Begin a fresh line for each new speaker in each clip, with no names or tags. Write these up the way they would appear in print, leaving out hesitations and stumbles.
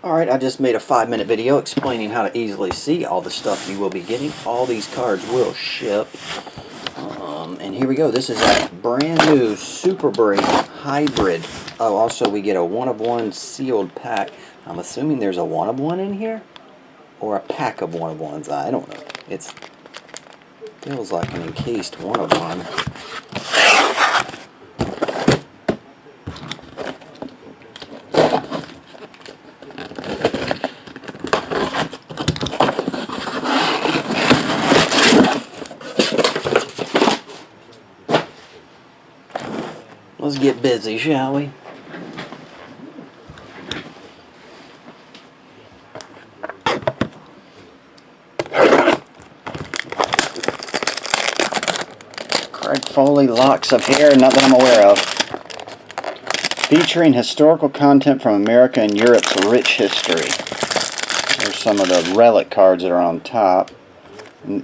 Alright, I just made a 5-minute video explaining how to easily see all the stuff you will be getting. All these cards will ship. And here we go. This is a brand new Super Break Hybrid. Oh, also we get a 1-of-1 sealed pack. I'm assuming there's a 1-of-1 in here? Or a pack of 1-of-1s. I don't know. It feels like an encased 1-of-1. Let's get busy, shall we? Craig Foley, Locks of Hair, not that I'm aware of. Featuring historical content from America and Europe's rich history. There's some of the relic cards that are on top.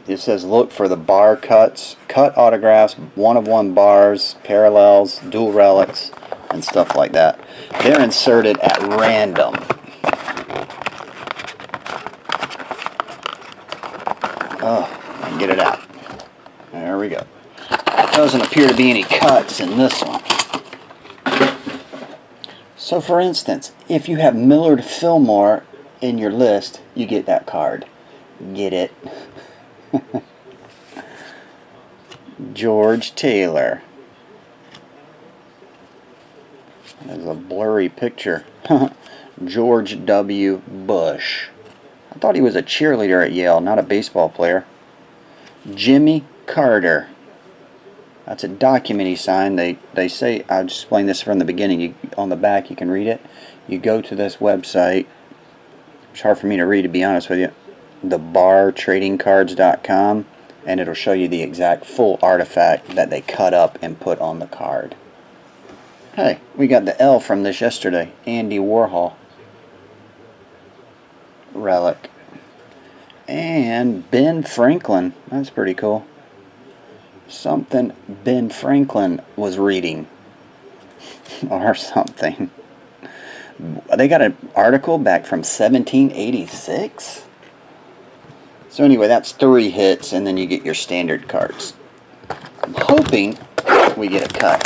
It says look for the bar cuts, cut autographs, 1-of-1 bars, parallels, dual relics, and stuff like that. They're inserted at random. Oh, and get it out. There we go. Doesn't appear to be any cuts in this one. So for instance, if you have Millard Fillmore in your list, you get that card. Get it? George Taylor. There's a blurry picture. George W. Bush. I thought he was a cheerleader at Yale, not a baseball player. Jimmy Carter. That's a document he signed. They say, I'll just explain this from the beginning. On the back you can read it. You go to this website. It's hard for me to read, to be honest with you. thebartradingcards.com, and it'll show you the exact full artifact that they cut up and put on the card. Hey, we got the L from this yesterday. Andy Warhol relic. And Ben Franklin. That's pretty cool. Something Ben Franklin was reading. Or something. They got an article back from 1786? So anyway, that's 3 hits, and then you get your standard cards. I'm hoping we get a cut.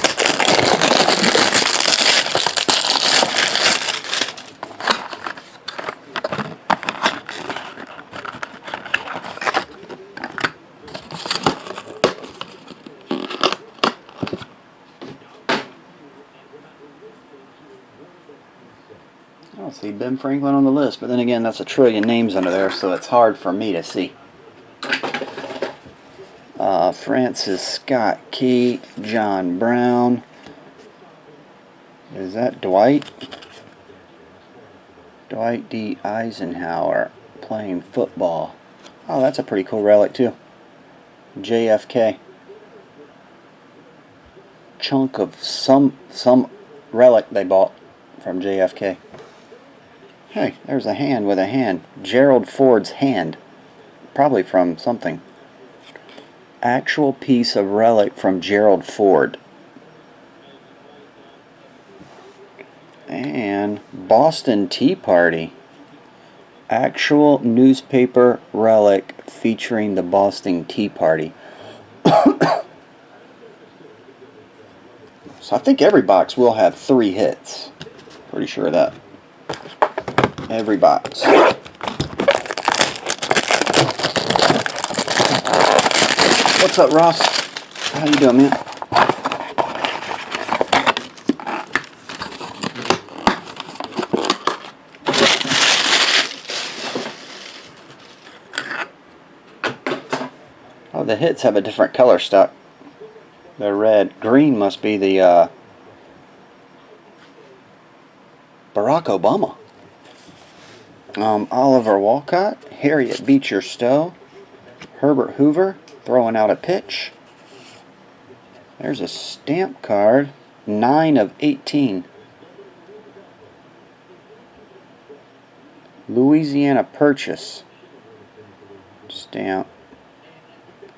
I don't see Ben Franklin on the list, but then again, that's a trillion names under there, so it's hard for me to see. Francis Scott Key, John Brown. Is that Dwight? Dwight D. Eisenhower playing football. Oh, that's a pretty cool relic too. JFK. Chunk of some relic they bought from JFK. Hey, there's a hand with a hand. Gerald Ford's hand. Probably from something. Actual piece of relic from Gerald Ford. And Boston Tea Party. Actual newspaper relic featuring the Boston Tea Party. So I think every box will have 3 hits. Pretty sure of that. Every box. What's up, Ross? How you doing, man? Oh, the hits have a different color stock. They're red. Green must be the Barack Obama. Oliver Walcott, Harriet Beecher Stowe, Herbert Hoover throwing out a pitch. There's a stamp card, 9 of 18. Louisiana Purchase stamp,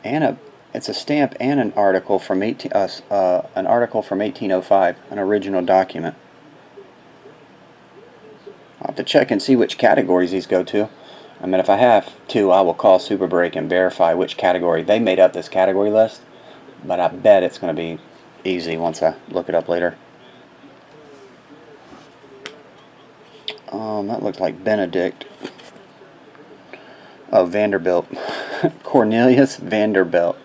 and it's a stamp and an article from 1805, an original document. have to check and see which categories these go to. I mean, if I have to, I will call Super Break and verify which category. They made up this category list, but I bet it's going to be easy once I look it up later. That looked like Benedict. Oh, Vanderbilt. Cornelius Vanderbilt.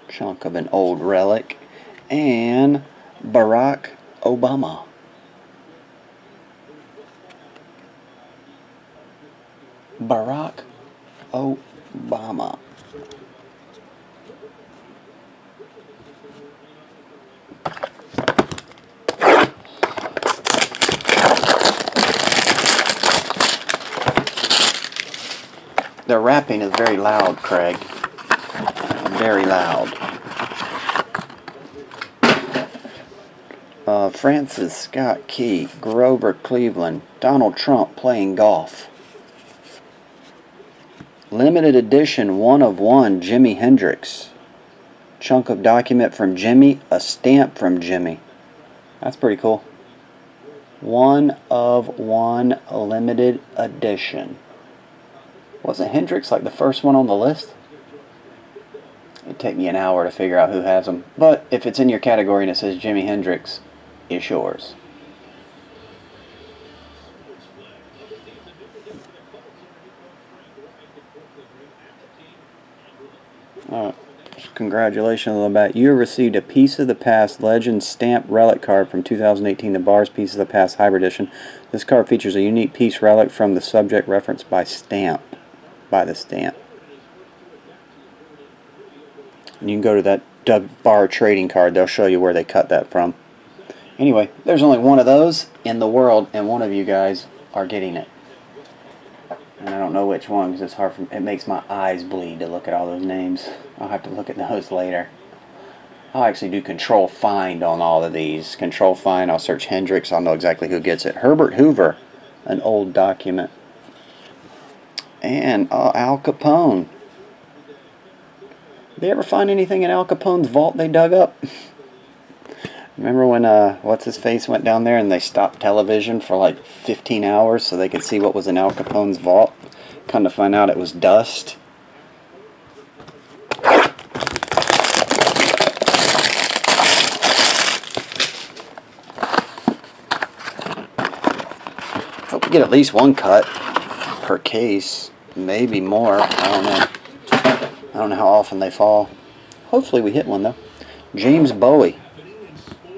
Chunk of an old relic. And Barack Obama. Barack Obama. The wrapping is very loud, Craig. Very loud. Francis Scott Key, Grover Cleveland, Donald Trump playing golf. Limited edition 1 of 1 Jimi Hendrix. Chunk of document from Jimmy, a stamp from Jimmy. That's pretty cool. 1 of 1 limited edition. Wasn't Hendrix like the first one on the list? It'd take me an hour to figure out who has them. But if it's in your category and it says Jimi Hendrix, it's yours. Congratulations on that. You have received a Piece of the Past Legend Stamp Relic card from 2018, the Bar's Piece of the Past Hybrid Edition. This card features a unique piece relic from the subject referenced by stamp. By the stamp. And you can go to that Doug Bar trading card. They'll show you where they cut that from. Anyway, there's only one of those in the world, and one of you guys are getting it. And I don't know which one because it's hard for it makes my eyes bleed to look at all those names. I'll have to look at those later. I'll actually do control find on all of these. Control find, I'll search Hendrix, I'll know exactly who gets it. Herbert Hoover, an old document. And Al Capone. Did they ever find anything in Al Capone's vault they dug up? Remember when what's-his-face went down there and they stopped television for like 15 hours so they could see what was in Al Capone's vault? Come to find out it was dust. Hope we get at least one cut per case. Maybe more. I don't know. I don't know how often they fall. Hopefully we hit one though. James Bowie.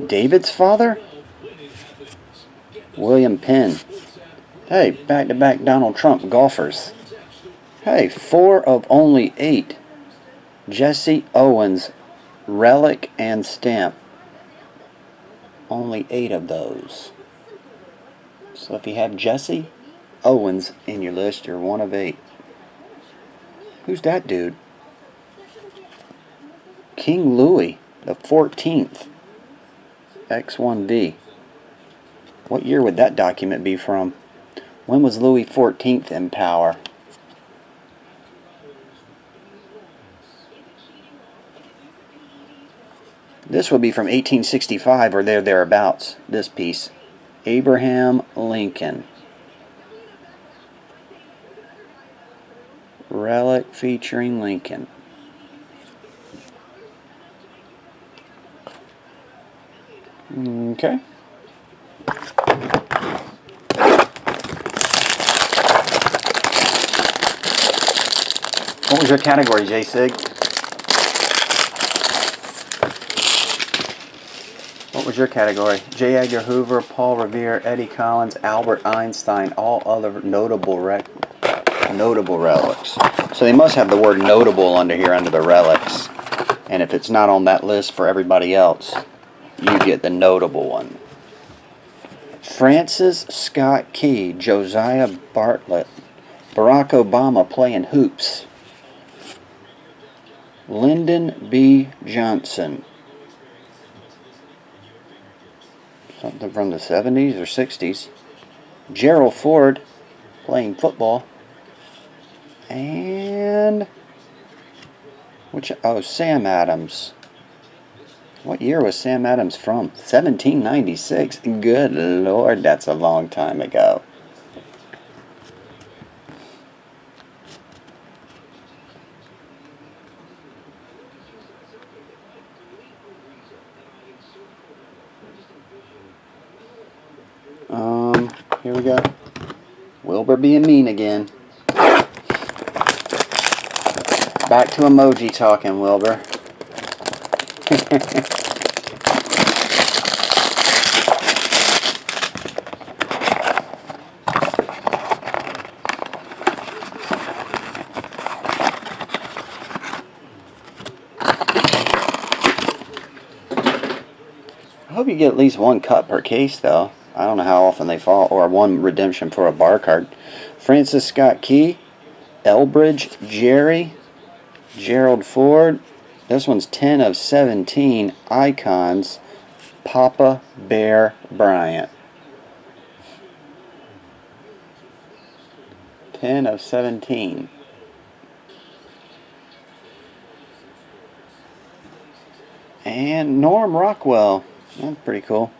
David's father? William Penn. Hey, back-to-back Donald Trump golfers. Hey, 4 of only 8. Jesse Owens, relic and stamp. Only 8 of those. So if you have Jesse Owens in your list, you're 1 of 8. Who's that dude? King Louis the 14th. X1V. What year would that document be from? When was Louis XIV in power? This would be from 1865 or thereabouts, this piece. Abraham Lincoln. Relic featuring Lincoln. Okay. What was your category, J-Sig? What was your category? J. Edgar Hoover, Paul Revere, Eddie Collins, Albert Einstein, all other notable relics. So they must have the word notable under here under the relics. And if it's not on that list for everybody else, you get the notable one. Francis Scott Key, Josiah Bartlett, Barack Obama playing hoops, Lyndon B. Johnson, something from the 70s or 60s, Gerald Ford playing football, and Sam Adams. What year was Sam Adams from? 1796. Good Lord, that's a long time ago. Here we go. Wilbur being mean again. Back to emoji talking, Wilbur. I hope you get at least one cut per case, though. I don't know how often they fall, or one redemption for a bar card. Francis Scott Key, Elbridge Jerry, Gerald Ford. This one's 10 of 17 icons. Papa Bear Bryant. 10 of 17. And Norm Rockwell. That's pretty cool.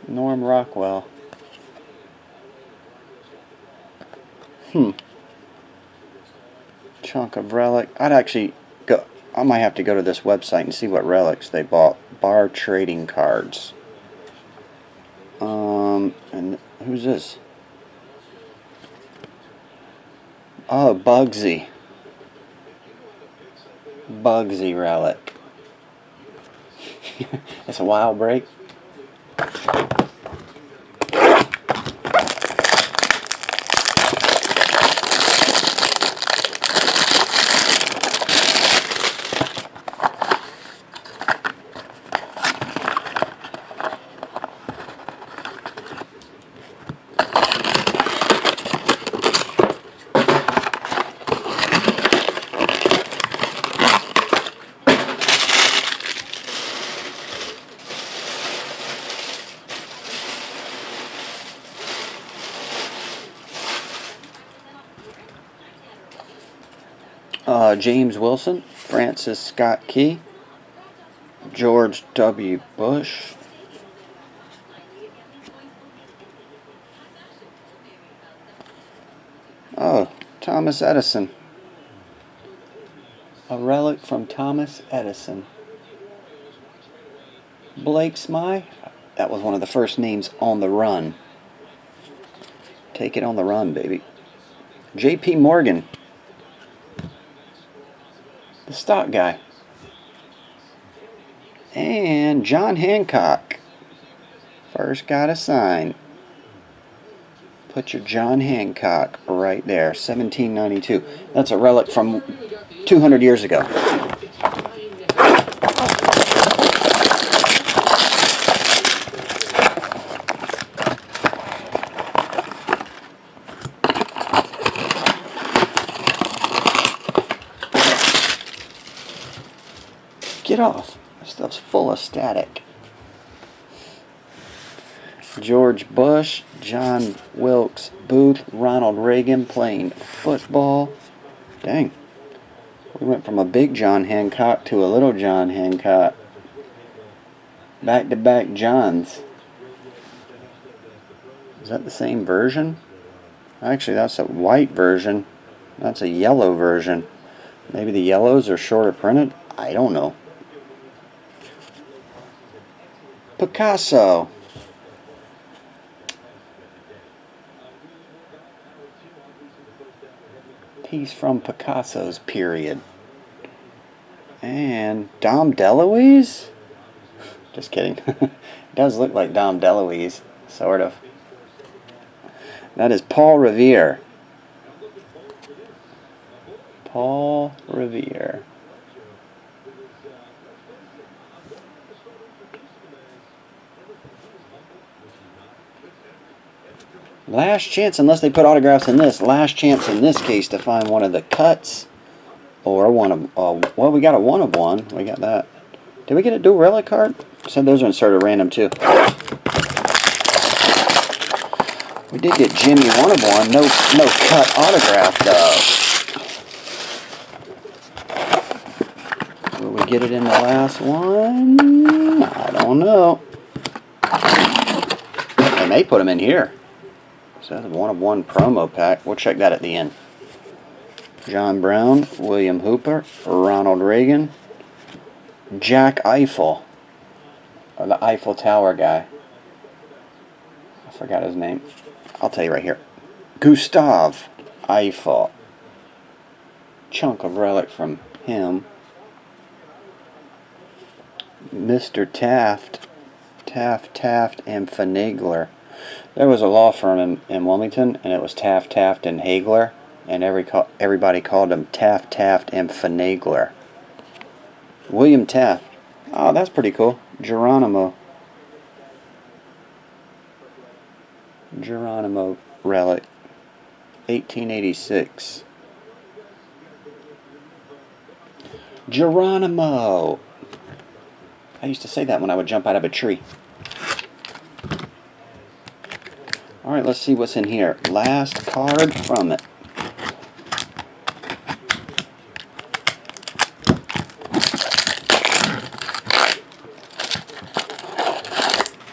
Norm Rockwell. Chunk of relic. I'd actually go. I might have to go to this website and see what relics they bought. Bar trading cards. And who's this? Oh, Bugsy. Bugsy relic. It's a wild break. James Wilson, Francis Scott Key, George W. Bush, Thomas Edison. A relic from Thomas Edison. Blake Smy, that was one of the first names on the run. Take it on the run, baby. J.P. Morgan. The stock guy. And John Hancock. First got a sign. Put your John Hancock right there. 1792. That's a relic from 200 years ago. Get off. This stuff's full of static. George Bush, John Wilkes Booth, Ronald Reagan playing football. Dang. We went from a big John Hancock to a little John Hancock. Back-to-back Johns. Is that the same version? Actually, that's a white version. That's a yellow version. Maybe the yellows are shorter printed? I don't know. Picasso. Piece from Picasso's period. And Dom DeLuise? Just kidding. It does look like Dom DeLuise, sort of. That is Paul Revere. Paul Revere. Last chance, unless they put autographs in this, last chance in this case to find one of the cuts or one of, well, we got a one of one. We got that. Did we get a dual relic card? Said those are inserted random too. We did get Jimmy one of one. No cut autograph though. Will we get it in the last one? I don't know. They may put them in here. So that's a 1-of-1 promo pack. We'll check that at the end. John Brown, William Hooper, Ronald Reagan, Jack Eiffel, or the Eiffel Tower guy. I forgot his name. I'll tell you right here. Gustav Eiffel. Chunk of relic from him. Mr. Taft, and Finagler. There was a law firm in Wilmington, and it was Taft, and Hagler, and everybody called him Taft, and Finagler. William Taft. Oh, that's pretty cool. Geronimo relic. 1886. Geronimo. I used to say that when I would jump out of a tree. Alright, let's see what's in here. Last card from it.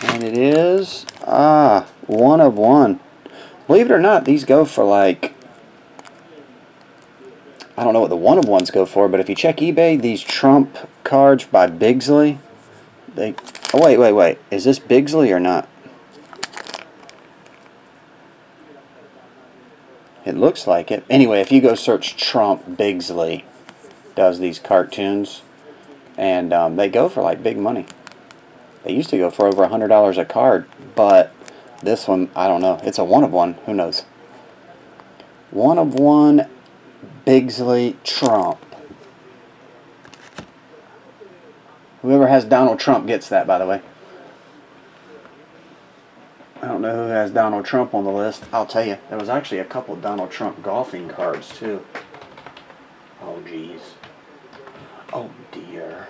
And it is 1-of-1. Believe it or not, these go for like, I don't know what the 1-of-1s go for, but if you check eBay, these Trump cards by Bigsley, they, oh wait, is this Bigsley or not? It looks like it. Anyway, if you go search Trump, Bigsley does these cartoons, and they go for like big money. They used to go for over $100 a card, but this one, I don't know. It's a 1-of-1. Who knows? 1-of-1 Bigsley Trump. Whoever has Donald Trump gets that, by the way. I don't know who has Donald Trump on the list. I'll tell you, there was actually a couple Donald Trump golfing cards, too. Oh, geez. Oh, dear.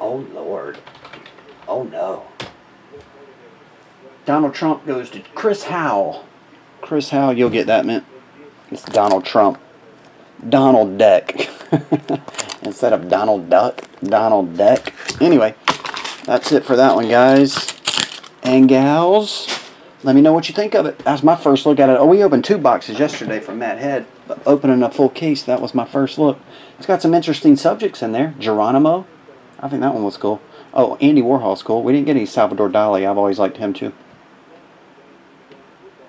Oh, Lord. Oh, no. Donald Trump goes to Chris Howell. Chris Howell, you'll get that, man. It's Donald Trump. Donald Deck. Instead of Donald Duck. Donald Deck. Anyway, that's it for that one, guys and gals. Let me know what you think of it. That's my first look at it. Oh, we opened 2 boxes yesterday from Matt Head. But opening a full case, that was my first look. It's got some interesting subjects in there. Geronimo. I think that one was cool. Oh, Andy Warhol's cool. We didn't get any Salvador Dali. I've always liked him too.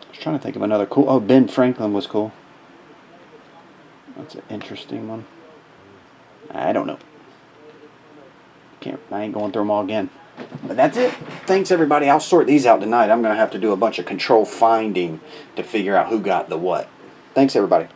I was trying to think of another cool. Oh, Ben Franklin was cool. That's an interesting one. I don't know. I ain't going through them all again. But that's it. Thanks, everybody. I'll sort these out tonight. I'm going to have to do a bunch of control finding to figure out who got the what. Thanks, everybody.